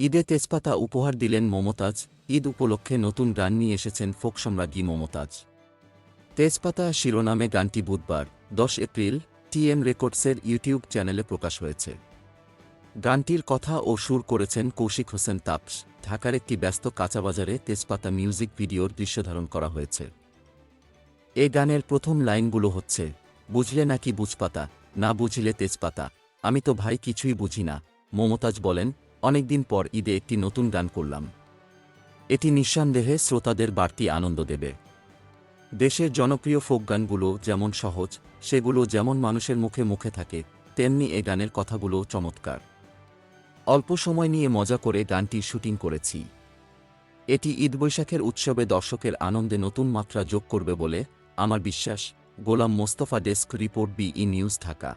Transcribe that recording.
ঈদে তেজপাতা উপহার দিলেন মমতাজ। ঈদ উপলক্ষে নতুন গান নিয়ে এসেছেন ফোক সম্রাজ্ঞী মমতাজ। তেজপাতা শিরোনামে গানটি বুধবার 10 এপ্রিল টিএম রেকর্ডসের ইউটিউব চ্যানেলে প্রকাশ হয়েছে। গানটির কথা ও সুর করেছেন কৌশিক হোসেন তাপস। ঢাকার একটি ব্যস্ত কাঁচাবাজারে তেজপাতা মিউজিক ভিডিওর দৃশ্যধারণ করা হয়েছে। এ গানের প্রথম লাইনগুলো হচ্ছে, বুঝলে নাকি বুঝপাতা, না বুঝলে তেজপাতা, আমি তো ভাই কিছুই বুঝি না। মমতাজ বলেন, অনেকদিন পর ঈদে একটি নতুন গান করলাম। এটি নিঃসন্দেহে শ্রোতাদের বাড়তি আনন্দ দেবে। দেশের জনপ্রিয় ফোক গানগুলো যেমন সহজ, সেগুলো যেমন মানুষের মুখে মুখে থাকে, তেমনি এ গানের কথাগুলোও চমৎকার। অল্প সময় নিয়ে মজা করে গানটির শুটিং করেছি। এটি ঈদ বৈশাখের উৎসবে দর্শকের আনন্দে নতুন মাত্রা যোগ করবে বলে আমার বিশ্বাস। Golam Mostafa, desk report, BE news, Dhaka.